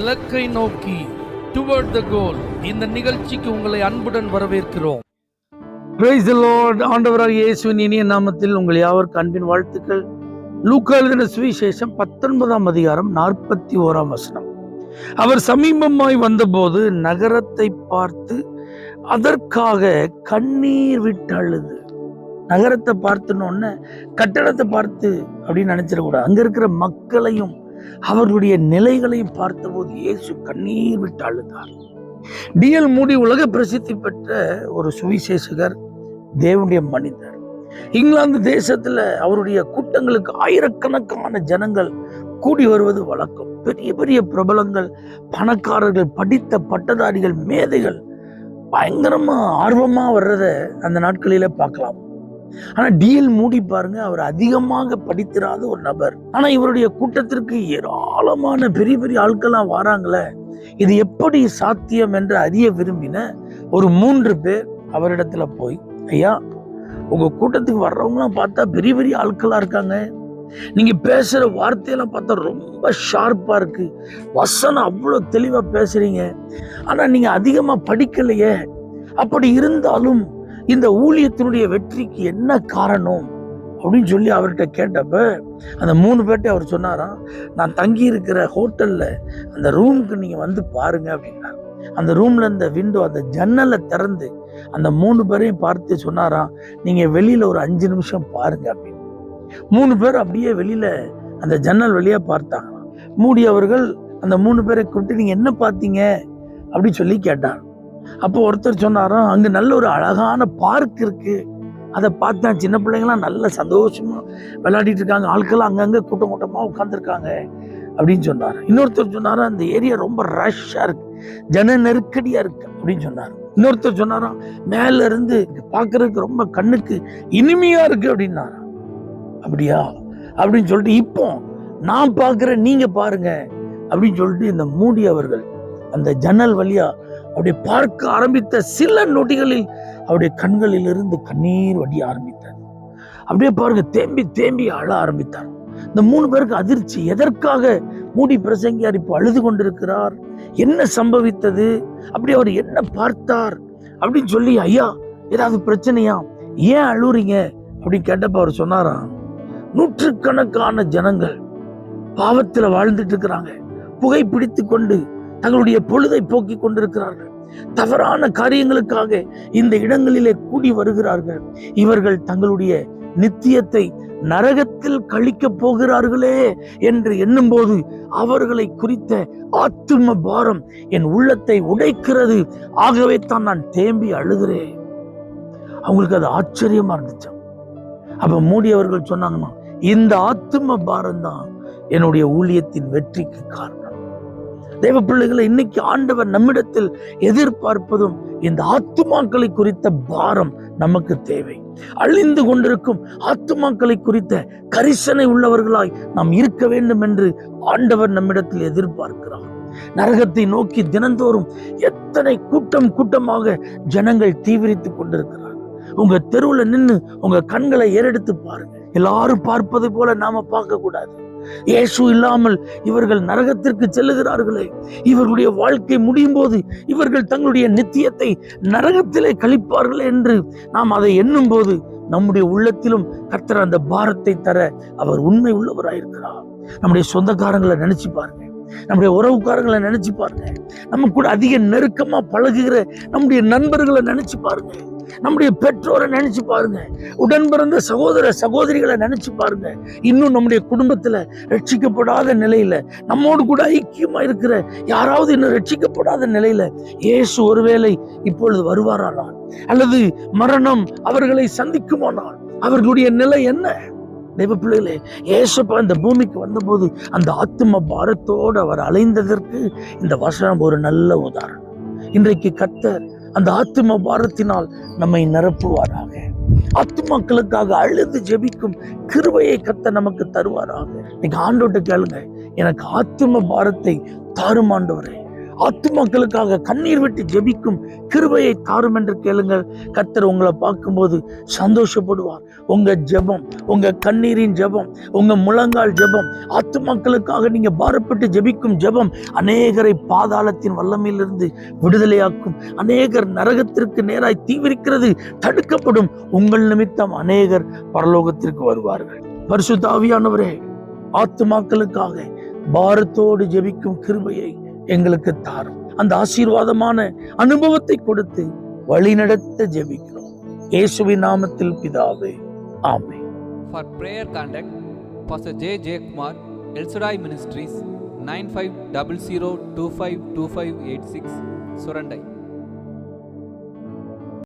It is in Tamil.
இலக்கை நோக்கி டுவர்ட் த கோல். இந்த நிகழ்ச்சிக்கு உங்களை அன்புடன் வரவேற்கிறோம். Praise the Lord. ஆண்டவராகிய இயேசுவின் இனிய நாமத்தில் உங்கள் யாவருக்கும் அன்பின் வாழ்த்துக்கள். லூக்கா எழுதின சுவிசேஷம் 19ஆம் அதிகாரம் 41ஆம் வசனம். அவர் சமீபமாய் வந்தபோது நகரத்தை பார்த்து அதற்காக கண்ணீர் விட்டு அழுது. நகரத்தை பார்த்துன்னு கட்டடத்தை பார்த்து அப்படின்னு நினைச்சிடக்கூடாது. அங்க இருக்கிற மக்களையும் அவர்களுடைய நிலைகளையும் பார்த்தபோது இயேசு கண்ணீர் விட்டு அழுதார். டிஎல் மூடி உலக பிரசித்தி பெற்ற ஒரு சுவிசேஷகர், தேவனுடைய மனிதர். இங்கிலாந்து தேசத்துல அவருடைய கூட்டங்களுக்கு ஆயிரக்கணக்கான ஜனங்கள் கூடி வருவது வழக்கம். பெரிய பெரிய பிரபலங்கள், பணக்காரர்கள், படித்த பட்டதாரிகள், மேதைகள் பயங்கரமா ஆர்வமா வர்றத அந்த நாட்களில பார்க்கலாம். ஆனா டிஎல் மூடி பாருங்க, அவர் அதிகமாக படித்திராத ஒரு நபர். ஆனா இவருடைய கூட்டத்திற்கு ஏராளமான பெரிய பெரிய ஆட்கள்லாம் வராங்களே, இது எப்படி சாத்தியம் என்று அறிய விரும்பின ஒரு 3 பேர் அவரிடத்துல போய், ஐயா, உங்க கூட்டத்துக்கு வர்றவங்களாம் பார்த்தா பெரிய பெரிய ஆட்களா இருக்காங்க, நீங்க பேசுற வார்த்தையெல்லாம் பார்த்தா ரொம்ப ஷார்ப்பா இருக்கு, வசனம் அவ்வளவு தெளிவா பேசுறீங்க, ஆனா நீங்க அதிகமா படிக்கலையே, அப்படி இருந்தாலும் இந்த ஊழியத்தினுடைய வெற்றிக்கு என்ன காரணம் அப்படின்னு சொல்லி அவர்கிட்ட கேட்டப்ப அந்த 3 பேர்ட்ட அவர் சொன்னாராம், நான் தங்கி இருக்கிற ஹோட்டல்ல அந்த ரூமுக்கு நீங்க வந்து பாருங்க அப்படின்னாரு. அந்த ரூம்ல இந்த விண்டோ, அந்த ஜன்னலை திறந்து அந்த 3 பேரையும் பார்த்து சொன்னாராம், நீங்க வெளியில ஒரு 5 நிமிஷம் பாருங்க அப்படின்னு. 3 பேர் அப்படியே வெளியில அந்த ஜன்னல் வழியா பார்த்தாங்களாம். மூடி அவர்கள் அந்த 3 பேரை கூப்பிட்டு, நீங்க என்ன பார்த்தீங்க அப்படின்னு சொல்லி கேட்டார். அப்போ ஒருத்தர் சொன்னாராம், அங்க நல்ல ஒரு அழகான பார்க் இருக்கு, அதை பார்த்தா சின்ன பிள்ளைங்களாம் நல்ல சந்தோஷமா விளையாடிட்டு இருக்காங்க, ஆட்கள்லாம் அங்கங்க கூட்டம் கூட்டமா உட்காந்துருக்காங்க அப்படின்னு சொன்னார். இன்னொருத்தர் சொன்னாரா, அந்த ஏரியா ரொம்ப ரஷ்ஷா இருக்கு, ஜன நெருக்கடியா இருக்கு அப்படின்னு சொன்னார். இன்னொருத்தர் சொன்னாராம், மேல இருந்து பாக்குறதுக்கு ரொம்ப கண்ணுக்கு இனிமையா இருக்கு அப்படின்னாராம். அப்படியா அப்படின்னு சொல்லிட்டு, இப்போ நான் பாக்குறேன், நீங்க பாருங்க அப்படின்னு சொல்லிட்டு இந்த மூடி அவர்கள் அந்த ஜன்னல் வழியா அவருடைய பார்க்க ஆரம்பித்த சில நொடிகளில் அவருடைய கண்களில் இருந்து கண்ணீர் வடிய ஆரம்பித்தார். அப்படியே பாருங்க, தேம்பி தேம்பி அழ ஆரம்பித்தார். இந்த 3 பேருக்கு அதிர்ச்சி. எதற்காக மூடி பிரசங்கியார் இப்போ அழுது கொண்டிருக்கிறார், என்ன சம்பவித்தது, அப்படி அவர் என்ன பார்த்தார் அப்படின்னு சொல்லி, ஐயா ஏதாவது பிரச்சனையா, ஏன் அழுறீங்க அப்படின்னு கேட்டப்ப அவர் சொன்னாராம், நூற்றுக்கணக்கான ஜனங்கள் பாவத்துல வாழ்ந்துட்டு இருக்கிறாங்க, புகை பிடித்து கொண்டு தங்களுடைய பொழுதை போக்கி கொண்டிருக்கிறார்கள், தவறான காரியங்களுக்காக இந்த இடங்களிலே கூடி வருகிறார்கள், இவர்கள் தங்களுடைய நித்தியத்தை நரகத்தில் கழிக்க போகிறார்களே என்று எண்ணும் போது அவர்களை குறித்த ஆத்தும பாரம் என் உள்ளத்தை உடைக்கிறது, ஆகவே தான் நான் தேம்பி அழுகிறேன். அவங்களுக்கு அது ஆச்சரியமா இருந்துச்சு. அப்ப மூடி அவர்கள் சொன்னாங்கன்னா, இந்த ஆத்தும பாரம் தான் என்னுடைய ஊழியத்தின் வெற்றிக்கு காரணம். தேவ பிள்ளைகளை, இன்னைக்கு ஆண்டவர் நம்மிடத்தில் எதிர்பார்ப்பதும் இந்த ஆத்துமாக்களை குறித்த பாரம் நமக்கு தேவை. அழிந்து கொண்டிருக்கும் ஆத்துமாக்களை குறித்த கரிசனை உள்ளவர்களாய் நாம் இருக்க வேண்டும் என்று ஆண்டவர் நம்மிடத்தில் எதிர்பார்க்கிறார். நரகத்தை நோக்கி தினந்தோறும் எத்தனை கூட்டம் கூட்டமாக ஜனங்கள் தீவிரித்துக் கொண்டிருக்கிறார்கள். உங்க தெருவுல நின்று உங்க கண்களை ஏறெடுத்து பாருங்க. எல்லாரும் பார்ப்பதை போல நாம பார்க்க கூடாது. இயேசு இல்லாமல் இவர்கள் நரகத்திற்கு செல்லுகிறார்களே, இவர்களுடைய வாழ்க்கை முடியும் போது இவர்கள் தங்களுடைய நித்தியத்தை நரகத்திலே கழிப்பார்கள் என்று நாம் அதை எண்ணும் போது நம்முடைய உள்ளத்திலும் கர்த்தர் அந்த பாரத்தை தர அவர் உண்மை உள்ளவராயிருக்கிறார். நம்முடைய சொந்தக்காரங்களை நினைச்சு பாருங்க, நம்முடைய உறவுக்காரங்களை நினைச்சு பாருங்க, நம்ம கூட அதிக நெருக்கமா பழகுகிற நம்முடைய நண்பர்களை நினைச்சு பாருங்க, நம்முடைய பெற்றோரை நினைச்சு பாருங்க, உடன் பிறந்த சகோதர சகோதரிகளை நினைச்சு பாருங்க. இன்னும் நம்முடைய குடும்பத்துல ரட்சிக்கப்படாத நிலையில, நம்மோடு கூட ஐக்கியமா இருக்கிற யாராவது இன்னும் ரட்சிக்கப்படாத நிலையில இயேசு ஒருவேளை இப்பொழுது வருவாரானால், அல்லது மரணம் அவர்களை சந்திக்குமானால் அவர்களுடைய நிலை என்ன? தெய்வ பிள்ளைகளே, இயேசுப்பா இந்த பூமிக்கு வந்தபோது அந்த ஆத்தும பாரத்தோடு அவர் அலைந்ததற்கு இந்த வசனம் ஒரு நல்ல உதாரணம். இன்றைக்கு கர்த்தர் அந்த ஆத்தும பாரத்தினால் நம்மை நிரப்புவாராக. ஆத்துமாக்களுக்காக அழுது ஜெபிக்கும் கிருபையை கர்த்தர் நமக்கு தருவாராக. இன்னைக்கு ஆண்டவர்கிட்ட கேளுங்க, எனக்கு ஆத்தும பாரத்தை தாரும் ஆண்டவரே, ஆத்துமாக்களுக்காக கண்ணீர் விட்டு ஜெபிக்கும் கிருபையை தாரும் என்று கேளுங்கள். கர்த்தர் உங்களை பார்க்கும்போது சந்தோஷப்படுவார். உங்க ஜெபம், உங்க கண்ணீரின் ஜெபம், உங்க முழங்கால் ஜெபம், ஆத்துமாக்களுக்காக நீங்க பாரப்பட்டு ஜெபிக்கும் ஜெபம் அநேகரை பாதாளத்தின் வல்லமையிலிருந்து விடுதலையாக்கும். அநேகர் நரகத்திற்கு நேராய் தீவிரிக்கிறது தடுக்கப்படும். உங்கள் நிமித்தம் அநேகர் பரலோகத்திற்கு வருவார்கள். பரிசுத்த ஆவியானவரே, ஆத்துமாக்களுக்காக பாரத்தோடு ஜெபிக்கும் கிருபையை எங்களுக்கு தாரும். அந்த ஆசீர்வாதமான அனுபவத்தை கொடுத்து வழிநடத்த ஜெபிக்கிறோம். இயேசுவின் நாமத்தில் பிதாவே, ஆமென். For prayer contact Pastor J. J. Kumar, El Shaddai Ministries, 9500252586, Surandai.